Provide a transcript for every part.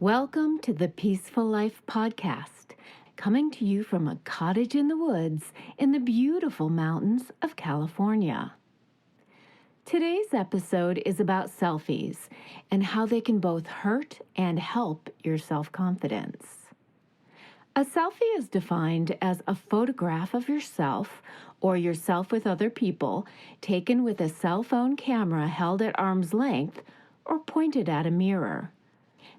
Welcome to the Peaceful Life Podcast, coming to you from a cottage in the woods in the beautiful mountains of California. Today's episode is about selfies and how they can both hurt and help your self-confidence. A selfie is defined as a photograph of yourself or yourself with other people taken with a cell phone camera held at arm's length or pointed at a mirror.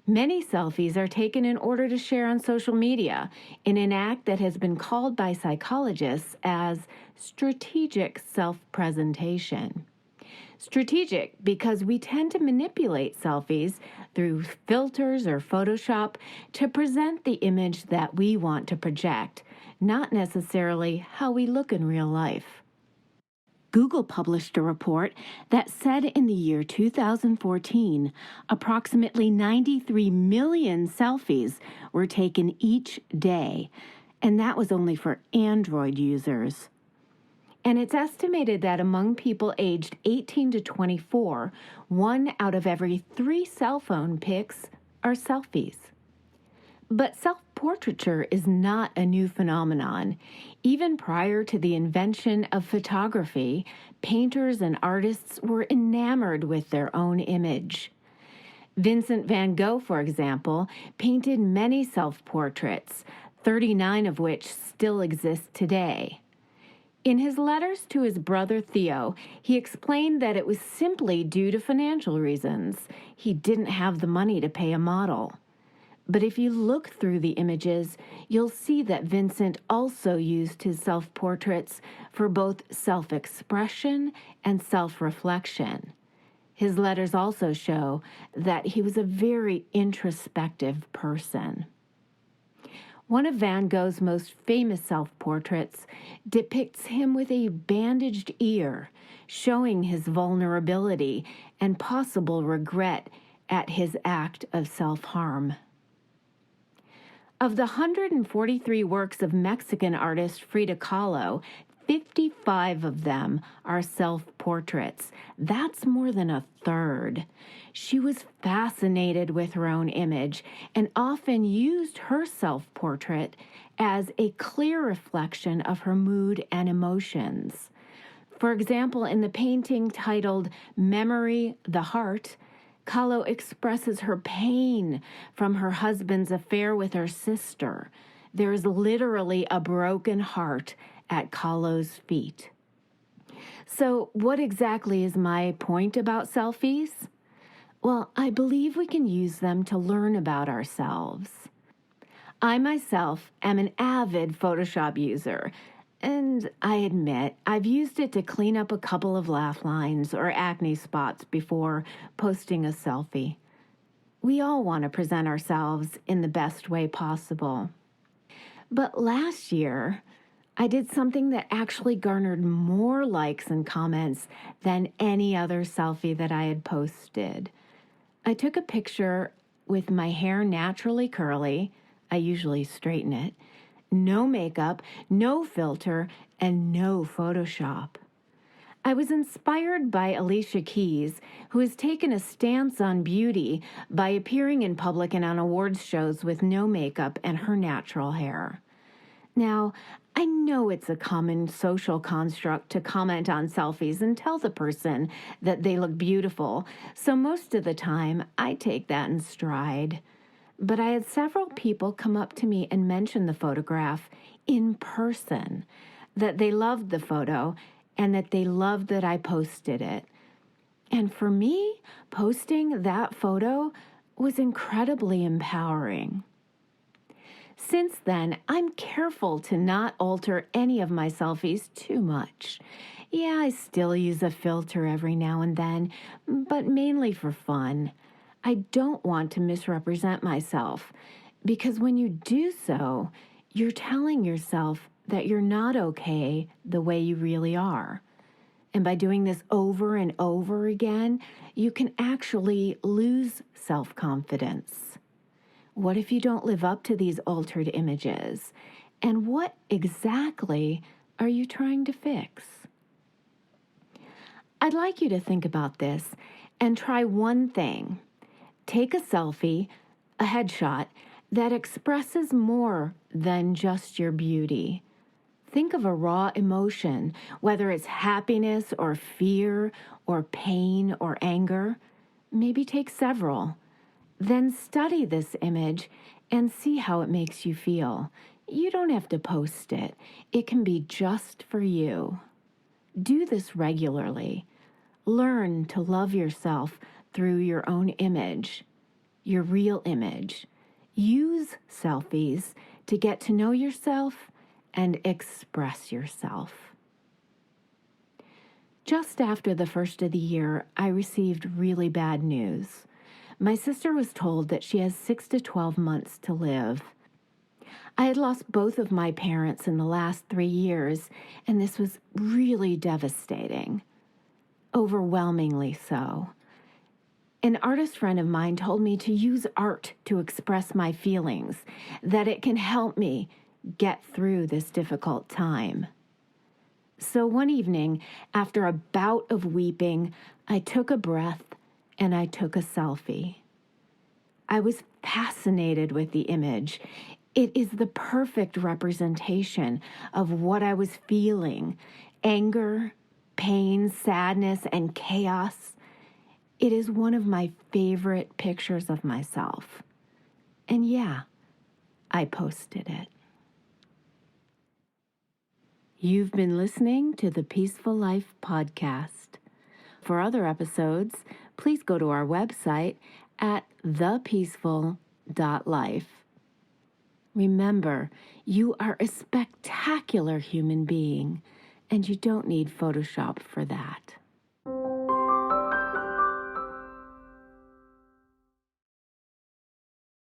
Many selfies are taken in order to share on social media in an act that has been called by psychologists as strategic self-presentation. Strategic because we tend to manipulate selfies through filters or Photoshop to present the image that we want to project, not necessarily how we look in real life. Google published a report that said in the year 2014, approximately 93 million selfies were taken each day, and that was only for Android users. And it's estimated that among people aged 18 to 24, 1 out of every 3 cell phone pics are selfies. But self-portraiture is not a new phenomenon. Even prior to the invention of photography, painters and artists were enamored with their own image. Vincent van Gogh, for example, painted many self-portraits, 39 of which still exist today. In his letters to his brother Theo, he explained that it was simply due to financial reasons. He didn't have the money to pay a model. But if you look through the images, you'll see that Vincent also used his self-portraits for both self-expression and self-reflection. His letters also show that he was a very introspective person. One of Van Gogh's most famous self-portraits depicts him with a bandaged ear, showing his vulnerability and possible regret at his act of self-harm. Of the 143 works of Mexican artist Frida Kahlo, 55 of them are self-portraits. That's more than a third. She was fascinated with her own image and often used her self-portrait as a clear reflection of her mood and emotions. For example, in the painting titled Memory, the Heart, Kahlo expresses her pain from her husband's affair with her sister. There is literally a broken heart at Kahlo's feet. So, what exactly is my point about selfies? Well, I believe we can use them to learn about ourselves. I myself am an avid Photoshop user. And I admit, I've used it to clean up a couple of laugh lines or acne spots before posting a selfie. We all want to present ourselves in the best way possible. But last year, I did something that actually garnered more likes and comments than any other selfie that I had posted. I took a picture with my hair naturally curly. I usually straighten it. No makeup, no filter, and no Photoshop. I was inspired by Alicia Keys, who has taken a stance on beauty by appearing in public and on awards shows with no makeup and her natural hair. Now, I know it's a common social construct to comment on selfies and tell the person that they look beautiful, so most of the time I take that in stride. But I had several people come up to me and mention the photograph in person, that they loved the photo and that they loved that I posted it. And for me, posting that photo was incredibly empowering. Since then, I'm careful to not alter any of my selfies too much. Yeah, I still use a filter every now and then, but mainly for fun. I don't want to misrepresent myself, because when you do so, you're telling yourself that you're not okay the way you really are. And by doing this over and over again, you can actually lose self-confidence. What if you don't live up to these altered images? And what exactly are you trying to fix? I'd like you to think about this and try one thing. Take a selfie a headshot that expresses more than just your beauty. Think of a raw emotion, whether it's happiness or fear or pain or anger. Maybe take several. Then study this image and see how it makes you feel. You don't have to post it. It can be just for you. Do this regularly. Learn to love yourself through your own image, your real image. Use selfies to get to know yourself and express yourself. Just after the first of the year, I received really bad news. My sister was told that she has 6 to 12 months to live. I had lost both of my parents in the last 3 years, and this was really devastating. Overwhelmingly so. An artist friend of mine told me to use art to express my feelings, that it can help me get through this difficult time. So one evening, after a bout of weeping, I took a breath and I took a selfie. I was fascinated with the image. It is the perfect representation of what I was feeling: anger, pain, sadness, and chaos. It is one of my favorite pictures of myself. And yeah, I posted it. You've been listening to the Peaceful Life Podcast. For other episodes, please go to our website at thepeaceful.life. Remember, you are a spectacular human being, and you don't need Photoshop for that.